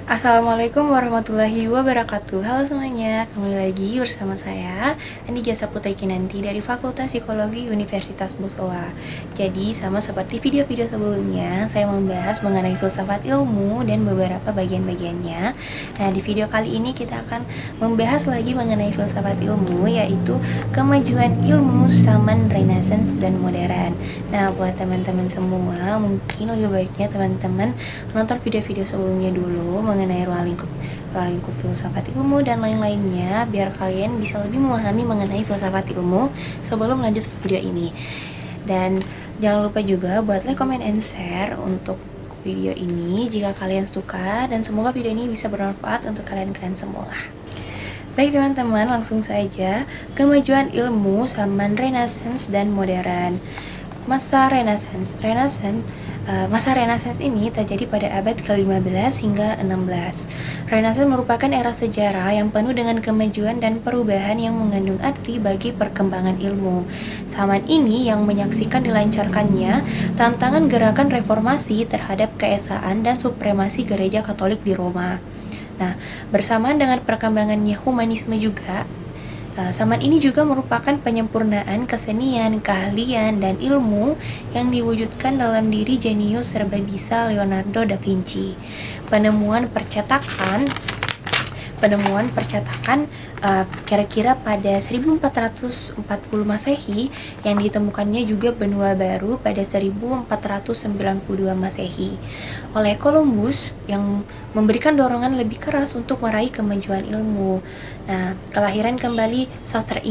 Assalamualaikum warahmatullahi wabarakatuh. Halo semuanya, kembali lagi bersama saya Andi Jasa Putri Kinanti dari Fakultas Psikologi Universitas Bosowa. Jadi sama seperti video-video sebelumnya, saya membahas mengenai filsafat ilmu dan beberapa bagian-bagiannya. Nah, di video kali ini kita akan membahas lagi mengenai filsafat ilmu, yaitu kemajuan ilmu zaman Renaissance dan modern. Nah, buat teman-teman semua, mungkin lebih baiknya teman-teman nonton video-video sebelumnya dulu mengenai ruang lingkup filsafat ilmu dan lain-lainnya, biar kalian bisa lebih memahami mengenai filsafat ilmu sebelum lanjut video ini. Dan jangan lupa juga buat like, comment, and share untuk video ini jika kalian suka, dan semoga video ini bisa bermanfaat untuk kalian semua. Baik teman-teman, langsung saja. Kemajuan ilmu zaman Renaissance dan modern. Masa Renaissance ini terjadi pada abad ke-15 hingga 16. Renaissance merupakan era sejarah yang penuh dengan kemajuan dan perubahan yang mengandung arti bagi perkembangan ilmu. Zaman ini yang menyaksikan dilancarkannya tantangan gerakan reformasi terhadap keesaan dan supremasi gereja Katolik di Roma. Nah, bersamaan dengan perkembangannya humanisme juga, zaman ini juga merupakan penyempurnaan kesenian, keahlian, dan ilmu yang diwujudkan dalam diri jenius serba bisa Leonardo da Vinci. Penemuan percetakan kira-kira pada 1440 Masehi, yang ditemukannya juga benua baru pada 1492 Masehi oleh Columbus, yang memberikan dorongan lebih keras untuk meraih kemajuan ilmu. Nah, kelahiran kembali sastra di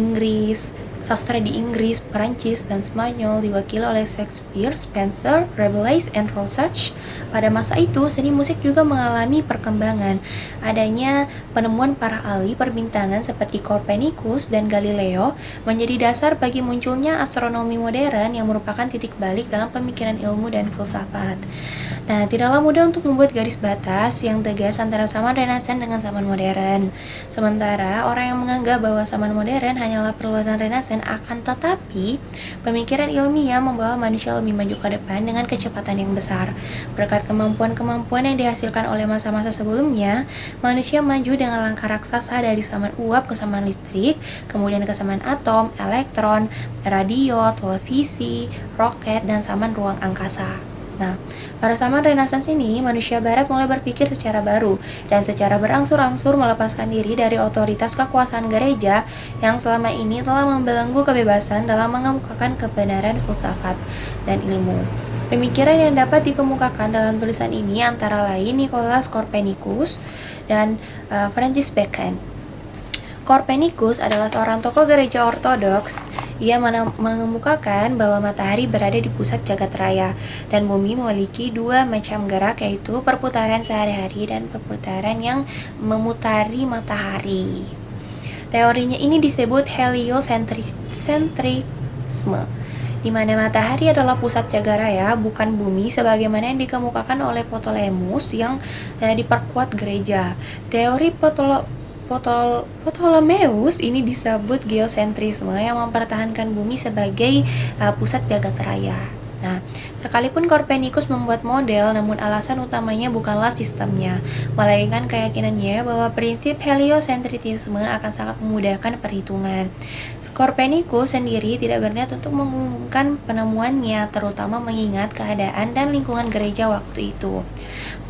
Inggris, Perancis, dan Spanyol diwakili oleh Shakespeare, Spenser, Rabelais, and Rorschach. Pada masa itu, seni musik juga mengalami perkembangan. Adanya penemuan para ahli perbintangan seperti Copernicus dan Galileo menjadi dasar bagi munculnya astronomi modern yang merupakan titik balik dalam pemikiran ilmu dan filsafat. Nah, tidaklah mudah untuk membuat garis batas yang tegas antara zaman Renaissance dengan zaman modern. Sementara orang yang menganggap bahwa zaman modern hanyalah perluasan Renaissance, akan tetapi pemikiran ilmiah membawa manusia lebih maju ke depan dengan kecepatan yang besar. Berkat kemampuan-kemampuan yang dihasilkan oleh masa-masa sebelumnya, manusia maju dengan langkah raksasa dari zaman uap ke zaman listrik, kemudian ke zaman atom, elektron, radio, televisi, roket, dan zaman ruang angkasa. Nah, pada zaman Renaissance ini, manusia barat mulai berpikir secara baru dan secara berangsur-angsur melepaskan diri dari otoritas kekuasaan gereja yang selama ini telah membelenggu kebebasan dalam mengemukakan kebenaran filsafat dan ilmu. Pemikiran yang dapat dikemukakan dalam tulisan ini antara lain Nicolaus Copernicus dan Francis Bacon. Copernicus adalah seorang tokoh gereja ortodoks. Ia mengemukakan bahwa matahari berada di pusat jagat raya dan bumi memiliki dua macam gerak, yaitu perputaran sehari-hari dan perputaran yang memutari matahari. Teorinya ini disebut heliocentrisme, di mana matahari adalah pusat jagat raya, bukan bumi sebagaimana yang dikemukakan oleh Ptolemus yang diperkuat gereja. Teori Ptolemeus ini disebut geosentrisme, yang mempertahankan bumi sebagai pusat jagat raya. Nah, sekalipun Copernicus membuat model, namun alasan utamanya bukanlah sistemnya, melainkan keyakinannya bahwa prinsip heliocentrisme akan sangat memudahkan perhitungan. Copernicus sendiri tidak berniat untuk mengumumkan penemuannya, terutama mengingat keadaan dan lingkungan gereja waktu itu.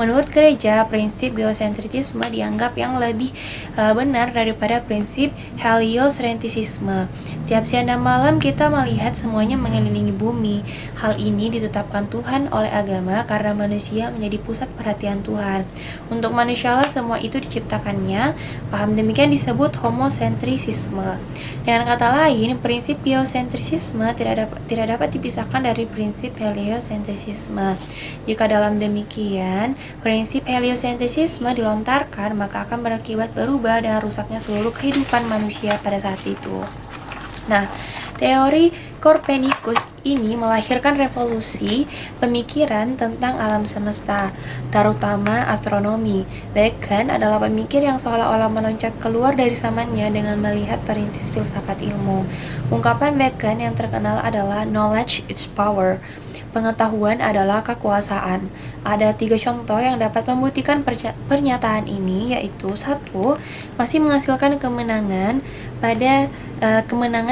Menurut gereja, prinsip geosentrisme dianggap yang lebih benar daripada prinsip heliocentrisme. Tiap siang dan malam kita melihat semuanya mengelilingi bumi. Hal ini ditetapkan Tuhan oleh agama karena manusia menjadi pusat perhatian Tuhan. Untuk manusialah semua itu diciptakannya. Paham demikian disebut homocentrisme. Dengan kata lain, prinsip geosentrisme tidak dapat dipisahkan dari prinsip heliocentrisme. Jika dalam demikian prinsip heliocentrisme dilontarkan, maka akan berakibat berubah dan rusaknya seluruh kehidupan manusia pada saat itu. Nah, teori Copernicus ini melahirkan revolusi pemikiran tentang alam semesta, terutama astronomi. Bacon adalah pemikir yang seolah-olah meloncat keluar dari zamannya dengan melihat perintis filsafat ilmu. Ungkapan Bacon yang terkenal adalah knowledge is power. Pengetahuan adalah kekuasaan. Ada 3 contoh yang dapat membuktikan pernyataan ini, yaitu satu, masih menghasilkan kemenangan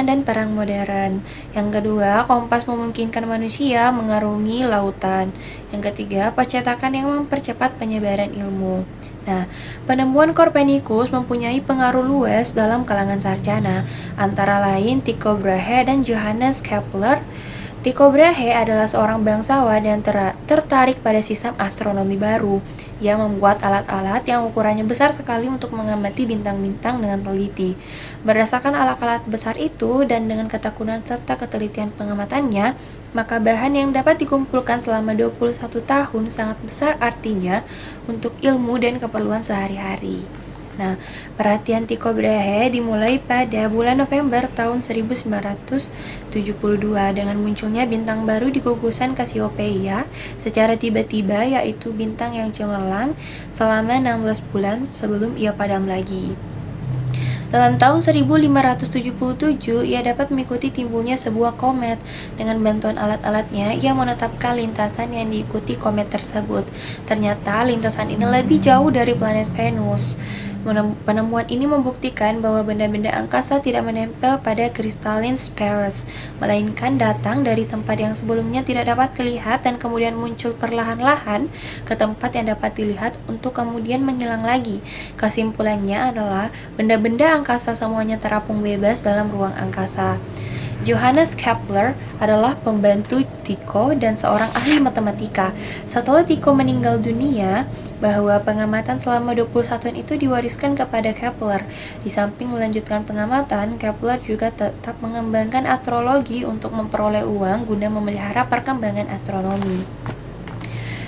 dan perang modern. Yang kedua, kompas memungkinkan manusia mengarungi lautan. Yang ketiga, percetakan yang mempercepat penyebaran ilmu. Nah, penemuan Kopernikus mempunyai pengaruh luas dalam kalangan sarjana, antara lain Tycho Brahe dan Johannes Kepler. Tycho Brahe adalah seorang bangsawan yang tertarik pada sistem astronomi baru. Ia membuat alat-alat yang ukurannya besar sekali untuk mengamati bintang-bintang dengan teliti. Berdasarkan alat-alat besar itu dan dengan ketekunan serta ketelitian pengamatannya, maka bahan yang dapat dikumpulkan selama 21 tahun sangat besar artinya untuk ilmu dan keperluan sehari-hari. Nah, perhatian Tycho Brahe dimulai pada bulan November tahun 1972 dengan munculnya bintang baru di gugusan Cassiopeia secara tiba-tiba, yaitu bintang yang cemerlang selama 16 bulan sebelum ia padam lagi. Dalam tahun 1577, ia dapat mengikuti timbulnya sebuah komet. Dengan bantuan alat-alatnya, ia menetapkan lintasan yang diikuti komet tersebut. Ternyata lintasan ini lebih jauh dari planet Venus. Penemuan ini membuktikan bahwa benda-benda angkasa tidak menempel pada crystalline spheres, melainkan datang dari tempat yang sebelumnya tidak dapat dilihat dan kemudian muncul perlahan-lahan ke tempat yang dapat dilihat untuk kemudian menghilang lagi. Kesimpulannya adalah benda-benda angkasa semuanya terapung bebas dalam ruang angkasa. Johannes Kepler adalah pembantu Tycho dan seorang ahli matematika. Setelah Tycho meninggal dunia, bahwa pengamatan selama 21 tahun itu diwariskan kepada Kepler. Di samping melanjutkan pengamatan, Kepler juga tetap mengembangkan astrologi untuk memperoleh uang guna memelihara perkembangan astronomi.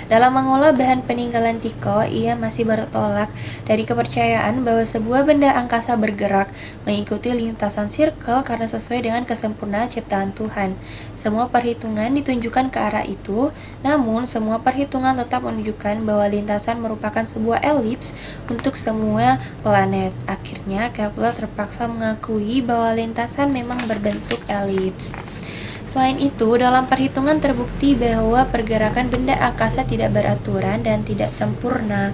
Dalam mengolah bahan peninggalan Tycho, ia masih bertolak dari kepercayaan bahwa sebuah benda angkasa bergerak mengikuti lintasan sirkel karena sesuai dengan kesempurnaan ciptaan Tuhan. Semua perhitungan ditunjukkan ke arah itu, namun semua perhitungan tetap menunjukkan bahwa lintasan merupakan sebuah elips untuk semua planet. Akhirnya, Kepler terpaksa mengakui bahwa lintasan memang berbentuk elips. Selain itu, dalam perhitungan terbukti bahwa pergerakan benda angkasa tidak beraturan dan tidak sempurna.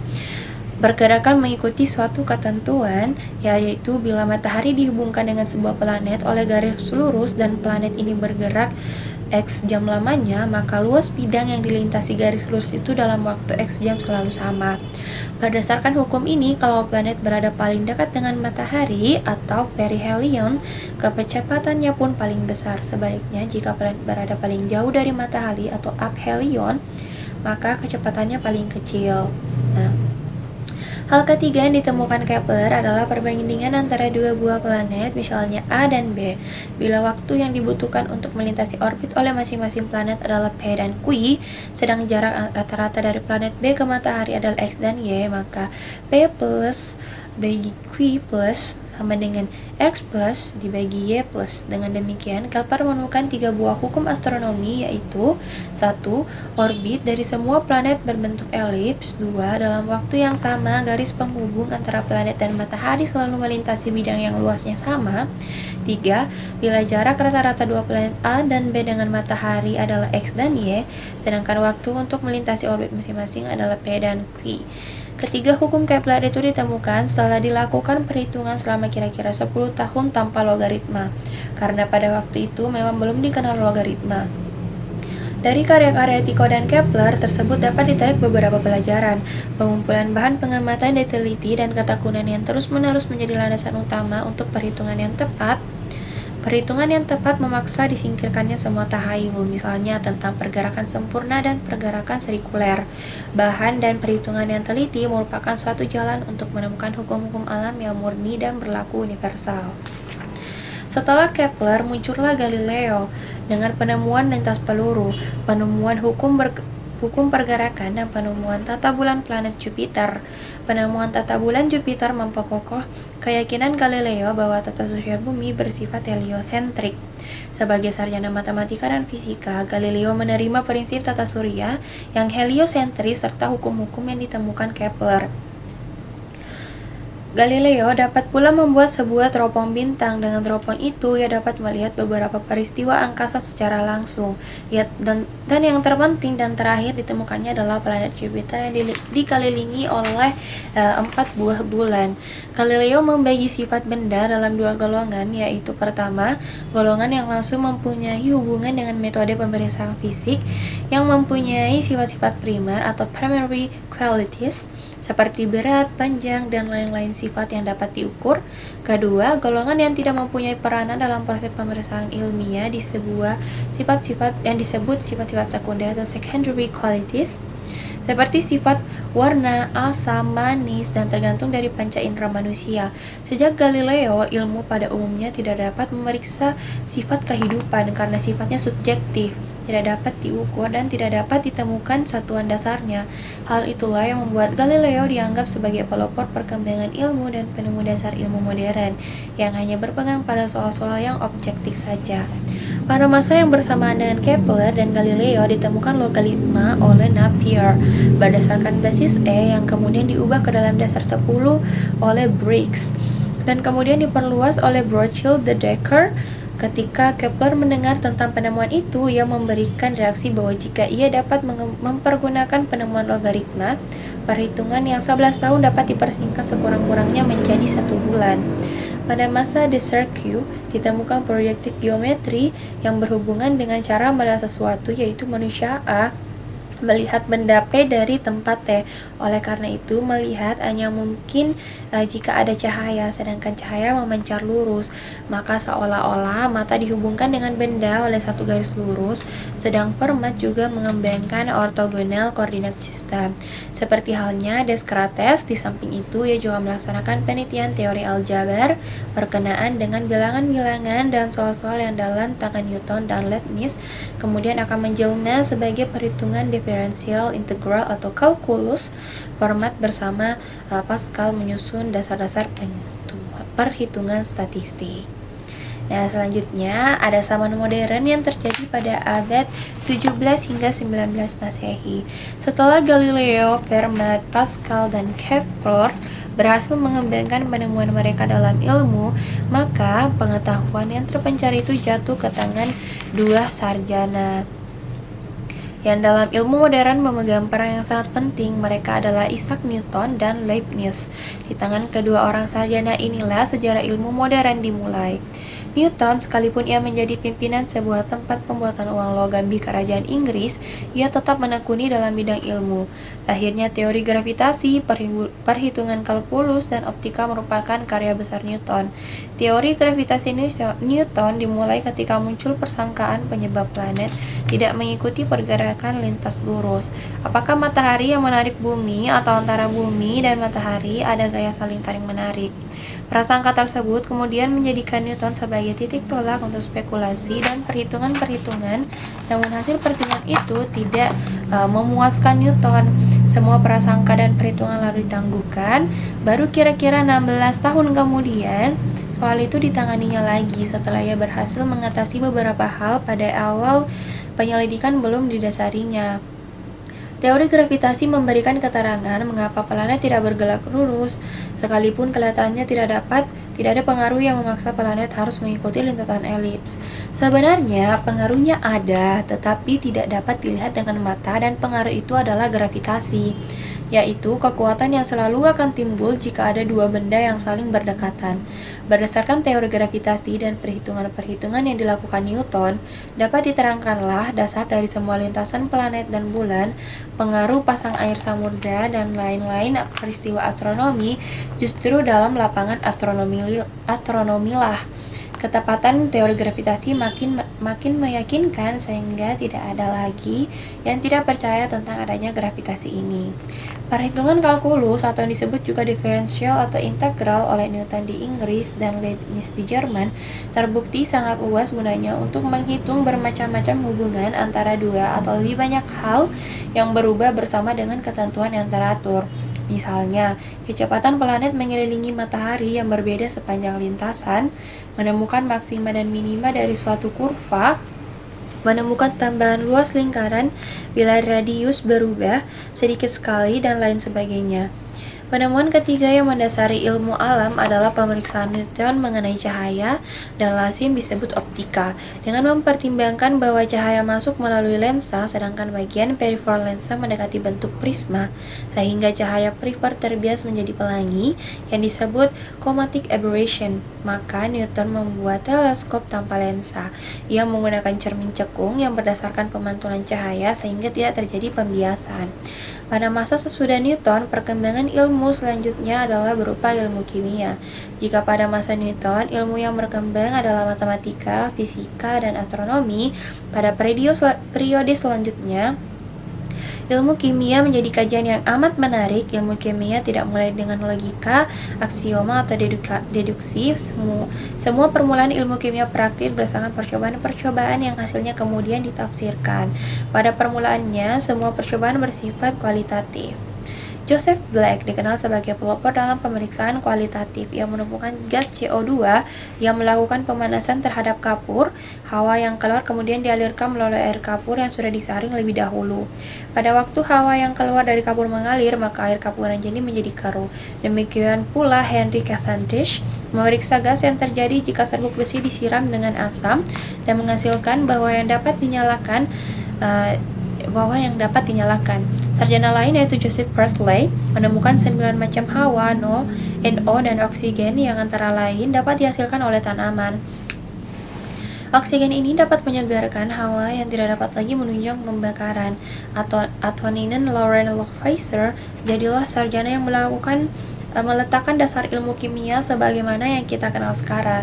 Pergerakan mengikuti suatu ketentuan, yaitu bila matahari dihubungkan dengan sebuah planet oleh garis lurus dan planet ini bergerak X jam lamanya, maka luas bidang yang dilintasi garis lurus itu dalam waktu X jam selalu sama. Berdasarkan hukum ini, kalau planet berada paling dekat dengan matahari atau perihelion, kecepatannya pun paling besar. Sebaliknya, jika planet berada paling jauh dari matahari atau aphelion, maka kecepatannya paling kecil. Nah, hal ketiga yang ditemukan Kepler adalah perbandingan antara dua buah planet, misalnya A dan B. Bila waktu yang dibutuhkan untuk melintasi orbit oleh masing-masing planet adalah P dan Q, sedang jarak rata-rata dari planet B ke matahari adalah X dan Y, maka P plus bagi Q plus sama dengan X plus dibagi Y plus. Dengan demikian, Kepler menemukan 3 buah hukum astronomi, yaitu 1. Orbit dari semua planet berbentuk elips. 2. Dalam waktu yang sama, garis penghubung antara planet dan matahari selalu melintasi bidang yang luasnya sama. 3. Bila jarak rata-rata dua planet A dan B dengan matahari adalah X dan Y, sedangkan waktu untuk melintasi orbit masing-masing adalah P dan Q. Ketiga hukum Kepler itu ditemukan setelah dilakukan perhitungan selama kira-kira 10 tahun tanpa logaritma, karena pada waktu itu memang belum dikenal logaritma. Dari karya-karya Tycho dan Kepler tersebut dapat ditarik beberapa pelajaran. Pengumpulan bahan pengamatan diteliti dan ketekunan yang terus-menerus menjadi landasan utama untuk perhitungan yang tepat. Perhitungan yang tepat memaksa disingkirkannya semua tahayul, misalnya tentang pergerakan sempurna dan pergerakan sirkuler. Bahan dan perhitungan yang teliti merupakan suatu jalan untuk menemukan hukum-hukum alam yang murni dan berlaku universal. Setelah Kepler, muncullah Galileo dengan penemuan lintas peluru, penemuan hukum pergerakan, dan penemuan tata bulan planet Jupiter. Penemuan tata bulan Jupiter memperkokoh keyakinan Galileo bahwa tata surya bumi bersifat heliosentrik. Sebagai sarjana matematika dan fisika, Galileo menerima prinsip tata surya yang heliosentris serta hukum-hukum yang ditemukan Kepler. Galileo dapat pula membuat sebuah teropong bintang. Dengan teropong itu, ia dapat melihat beberapa peristiwa angkasa secara langsung. Dan yang terpenting dan terakhir ditemukannya adalah planet Jupiter yang dikelilingi oleh 4 buah bulan. Galileo membagi sifat benda dalam 2 golongan, yaitu pertama, golongan yang langsung mempunyai hubungan dengan metode pemeriksaan fisik yang mempunyai sifat-sifat primer atau primary qualities, seperti berat, panjang, dan lain-lain sifat yang dapat diukur. Kedua, golongan yang tidak mempunyai peranan dalam proses pemeriksaan ilmiah di sebuah sifat-sifat yang disebut sifat-sifat sekunder atau secondary qualities, seperti sifat warna, asam, manis, dan tergantung dari panca indera manusia. Sejak Galileo, ilmu pada umumnya tidak dapat memeriksa sifat kehidupan karena sifatnya subjektif, tidak dapat diukur dan tidak dapat ditemukan satuan dasarnya. Hal itulah yang membuat Galileo dianggap sebagai pelopor perkembangan ilmu dan penemu dasar ilmu modern, yang hanya berpegang pada soal-soal yang objektif saja. Pada masa yang bersamaan dengan Kepler dan Galileo ditemukan logaritma oleh Napier berdasarkan basis E yang kemudian diubah ke dalam dasar 10 oleh Briggs dan kemudian diperluas oleh Rothschild de Decker. Ketika Kepler mendengar tentang penemuan itu, ia memberikan reaksi bahwa jika ia dapat mempergunakan penemuan logaritma, perhitungan yang 11 tahun dapat dipersingkat sekurang-kurangnya menjadi 1 bulan. Pada masa de Cirque, ditemukan proyektif geometri yang berhubungan dengan cara melihat sesuatu, yaitu manusia A melihat benda P dari tempat T. Oleh karena itu, melihat hanya mungkin jika ada cahaya, sedangkan cahaya memancar lurus, maka seolah-olah mata dihubungkan dengan benda oleh satu garis lurus, sedang Fermat juga mengembangkan orthogonal coordinate system. Seperti halnya Descartes, di samping itu ia juga melaksanakan penelitian teori aljabar berkenaan dengan bilangan-bilangan dan soal-soal yang dalam tangan Newton dan Leibniz, kemudian akan menjelma sebagai perhitungan diferensial integral atau kalkulus. Fermat bersama Pascal menyusun dasar-dasar perhitungan statistik. Nah, selanjutnya ada zaman modern yang terjadi pada abad 17 hingga 19 Masehi. Setelah Galileo, Fermat, Pascal, dan Kepler berhasil mengembangkan penemuan mereka dalam ilmu, maka pengetahuan yang terpencar itu jatuh ke tangan 2 sarjana yang dalam ilmu modern memegang peran yang sangat penting. Mereka adalah Isaac Newton dan Leibniz. Di tangan kedua orang sarjana inilah sejarah ilmu modern dimulai. Newton, sekalipun ia menjadi pimpinan sebuah tempat pembuatan uang logam di kerajaan Inggris, ia tetap menekuni dalam bidang ilmu. Lahirnya teori gravitasi, perhitungan kalkulus, dan optika merupakan karya besar Newton. Teori gravitasi Newton dimulai ketika muncul persangkaan penyebab planet tidak mengikuti pergerakan lintas lurus. Apakah matahari yang menarik bumi atau antara bumi dan matahari ada gaya saling tarik menarik? Prasangka tersebut kemudian menjadikan Newton sebagai titik tolak untuk spekulasi dan perhitungan-perhitungan, namun hasil perhitungan itu tidak memuaskan Newton. Semua prasangka dan perhitungan lalu ditangguhkan. Baru kira-kira 16 tahun kemudian, soal itu ditanganinya lagi setelah ia berhasil mengatasi beberapa hal pada awal penyelidikan belum didasarinya. Teori gravitasi memberikan keterangan mengapa planet tidak bergerak lurus, sekalipun kelihatannya tidak ada pengaruh yang memaksa planet harus mengikuti lintasan elips. Sebenarnya pengaruhnya ada, tetapi tidak dapat dilihat dengan mata, dan pengaruh itu adalah gravitasi, yaitu kekuatan yang selalu akan timbul jika ada dua benda yang saling berdekatan. Berdasarkan teori gravitasi dan perhitungan-perhitungan yang dilakukan Newton, dapat diterangkanlah dasar dari semua lintasan planet dan bulan, pengaruh pasang air samudra, dan lain-lain peristiwa astronomi justru dalam lapangan astronomi lah. Ketepatan teori gravitasi makin meyakinkan sehingga tidak ada lagi yang tidak percaya tentang adanya gravitasi ini. Perhitungan kalkulus atau yang disebut juga diferensial atau integral oleh Newton di Inggris dan Leibniz di Jerman terbukti sangat luas gunanya untuk menghitung bermacam-macam hubungan antara dua atau lebih banyak hal yang berubah bersama dengan ketentuan yang teratur. Misalnya, kecepatan planet mengelilingi matahari yang berbeda sepanjang lintasan, menemukan maksima dan minima dari suatu kurva, menemukan tambahan luas lingkaran bila radius berubah sedikit sekali, dan lain sebagainya. Penemuan ketiga yang mendasari ilmu alam adalah pemeriksaan Newton mengenai cahaya, dan lazim disebut optika, dengan mempertimbangkan bahwa cahaya masuk melalui lensa, sedangkan bagian peripheral lensa mendekati bentuk prisma, sehingga cahaya peripher terbias menjadi pelangi, yang disebut chromatic aberration. Maka Newton membuat teleskop tanpa lensa. Ia menggunakan cermin cekung yang berdasarkan pemantulan cahaya sehingga tidak terjadi pembiasan. Pada masa sesudah Newton, perkembangan ilmu selanjutnya adalah berupa ilmu kimia. Jika pada masa Newton, ilmu yang berkembang adalah matematika, fisika, dan astronomi, pada periode selanjutnya, ilmu kimia menjadi kajian yang amat menarik. Ilmu kimia tidak mulai dengan logika, aksioma, atau deduksi. Semua permulaan ilmu kimia praktis berdasarkan percobaan-percobaan yang hasilnya kemudian ditafsirkan. Pada permulaannya, semua percobaan bersifat kualitatif. Joseph Black dikenal sebagai pelopor dalam pemeriksaan kualitatif. Ia menemukan gas CO2 yang melakukan pemanasan terhadap kapur. Hawa yang keluar kemudian dialirkan melalui air kapur yang sudah disaring lebih dahulu. Pada waktu hawa yang keluar dari kapur mengalir, maka air kapuran jadi menjadi keruh. Demikian pula Henry Cavendish memeriksa gas yang terjadi jika serbuk besi disiram dengan asam dan menghasilkan bahwa yang dapat dinyalakan. Sarjana lain yaitu Joseph Priestley menemukan 9 macam hawa, NO, dan oksigen yang antara lain dapat dihasilkan oleh tanaman. Oksigen ini dapat menyegarkan hawa yang tidak dapat lagi menunjang pembakaran. Antonin Laurent Lavoisier jadilah sarjana yang meletakkan dasar ilmu kimia sebagaimana yang kita kenal sekarang.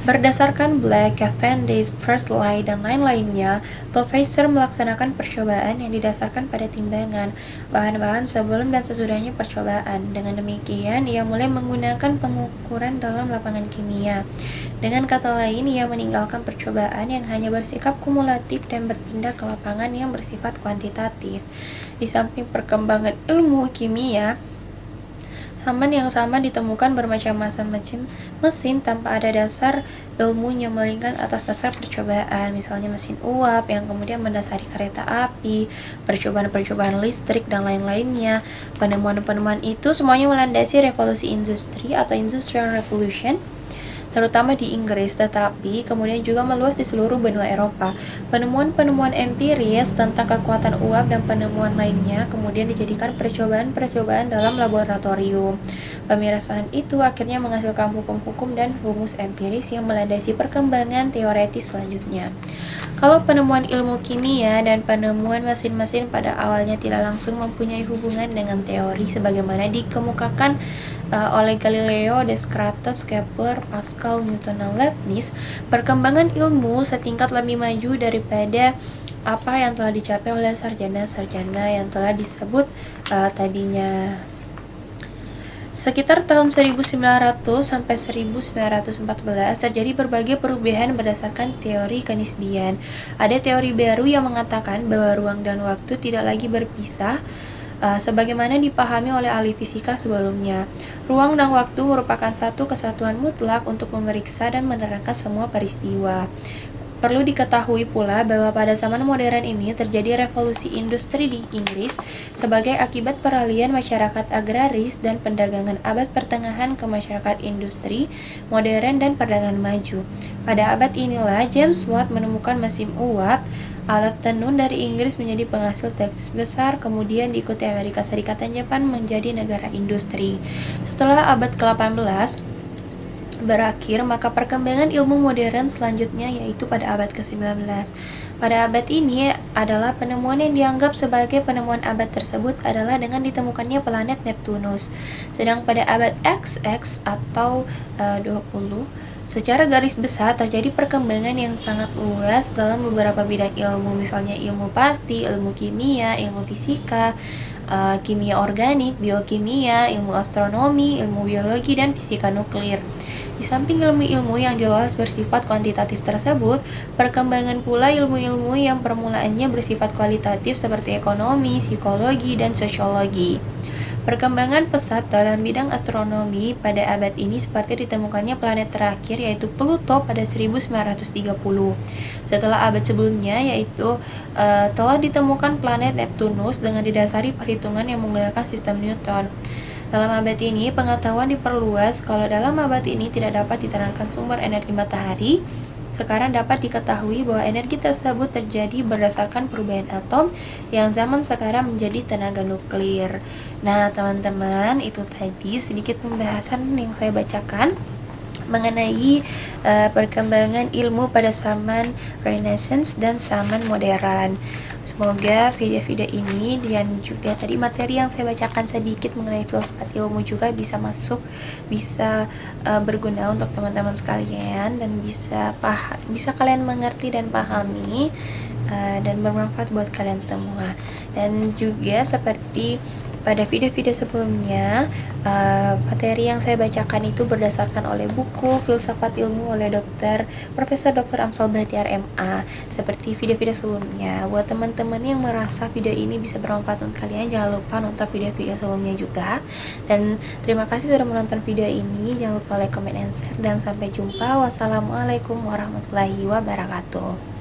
Berdasarkan Black, Cavendish, Priestley, dan lain-lainnya, Lavoisier melaksanakan percobaan yang didasarkan pada timbangan bahan-bahan sebelum dan sesudahnya percobaan. Dengan demikian, ia mulai menggunakan pengukuran dalam lapangan kimia. Dengan kata lain, ia meninggalkan percobaan yang hanya bersikap kumulatif dan berpindah ke lapangan yang bersifat kuantitatif. Di samping perkembangan ilmu kimia, zaman yang sama ditemukan bermacam-macam mesin tanpa ada dasar ilmunya, melainkan atas dasar percobaan. Misalnya mesin uap yang kemudian mendasari kereta api, percobaan-percobaan listrik, dan lain-lainnya. Penemuan-penemuan itu semuanya melandasi revolusi industri atau Industrial Revolution, terutama di Inggris, tetapi kemudian juga meluas di seluruh benua Eropa. Penemuan-penemuan empiris tentang kekuatan uap dan penemuan lainnya kemudian dijadikan percobaan-percobaan dalam laboratorium. Pemeriksaan itu akhirnya menghasilkan hukum-hukum dan rumus empiris yang melandasi perkembangan teoretis selanjutnya. Kalau penemuan ilmu kimia dan penemuan mesin-mesin pada awalnya tidak langsung mempunyai hubungan dengan teori sebagaimana dikemukakan oleh Galileo, Descartes, Kepler, Pascal, Newton, dan Leibniz, perkembangan ilmu setingkat lebih maju daripada apa yang telah dicapai oleh sarjana-sarjana yang telah disebut tadinya. Sekitar tahun 1900 sampai 1914 terjadi berbagai perubahan berdasarkan teori kenisbian. Ada teori baru yang mengatakan bahwa ruang dan waktu tidak lagi berpisah sebagaimana dipahami oleh ahli fisika sebelumnya. Ruang dan waktu merupakan satu kesatuan mutlak untuk memeriksa dan menerangkan semua peristiwa. Perlu diketahui pula bahwa pada zaman modern ini terjadi revolusi industri di Inggris sebagai akibat peralihan masyarakat agraris dan perdagangan abad pertengahan ke masyarakat industri, modern, dan perdagangan maju. Pada abad inilah James Watt menemukan mesin uap. Alat tenun dari Inggris menjadi penghasil tekstil besar, kemudian diikuti Amerika Serikat dan Jepang menjadi negara industri. Setelah abad ke-18 berakhir, maka perkembangan ilmu modern selanjutnya yaitu pada abad ke-19. Pada abad ini adalah penemuan yang dianggap sebagai penemuan abad tersebut adalah dengan ditemukannya planet Neptunus. Sedang pada abad XX atau 20, secara garis besar terjadi perkembangan yang sangat luas dalam beberapa bidang ilmu, misalnya ilmu pasti, ilmu kimia, ilmu fisika, kimia organik, biokimia, ilmu astronomi, ilmu biologi, dan fisika nuklir. Di samping ilmu-ilmu yang jelas bersifat kuantitatif tersebut, perkembangan pula ilmu-ilmu yang permulaannya bersifat kualitatif seperti ekonomi, psikologi, dan sosiologi. Perkembangan pesat dalam bidang astronomi pada abad ini seperti ditemukannya planet terakhir yaitu Pluto pada 1930. Setelah abad sebelumnya yaitu telah ditemukan planet Neptunus dengan didasari perhitungan yang menggunakan sistem Newton. Dalam abad ini, pengetahuan diperluas kalau dalam abad ini tidak dapat diterangkan sumber energi matahari. Sekarang dapat diketahui bahwa energi tersebut terjadi berdasarkan perubahan atom yang zaman sekarang menjadi tenaga nuklir. Nah, teman-teman, itu tadi sedikit pembahasan yang saya bacakan mengenai perkembangan ilmu pada zaman Renaissance dan zaman modern. Semoga video-video ini dan juga tadi materi yang saya bacakan sedikit mengenai filsafat ilmu juga bisa masuk, bisa berguna untuk teman-teman sekalian dan bisa kalian mengerti dan pahami dan bermanfaat buat kalian semua. Dan juga seperti pada video-video sebelumnya, materi yang saya bacakan itu berdasarkan oleh buku Filsafat Ilmu oleh Profesor Dr. Amsal Bahtiar MA. Seperti video-video sebelumnya, buat teman-teman yang merasa video ini bisa bermanfaat untuk kalian, jangan lupa nonton video-video sebelumnya juga. Dan terima kasih sudah menonton video ini. Jangan lupa like, comment, and share. Dan sampai jumpa. Wassalamualaikum warahmatullahi wabarakatuh.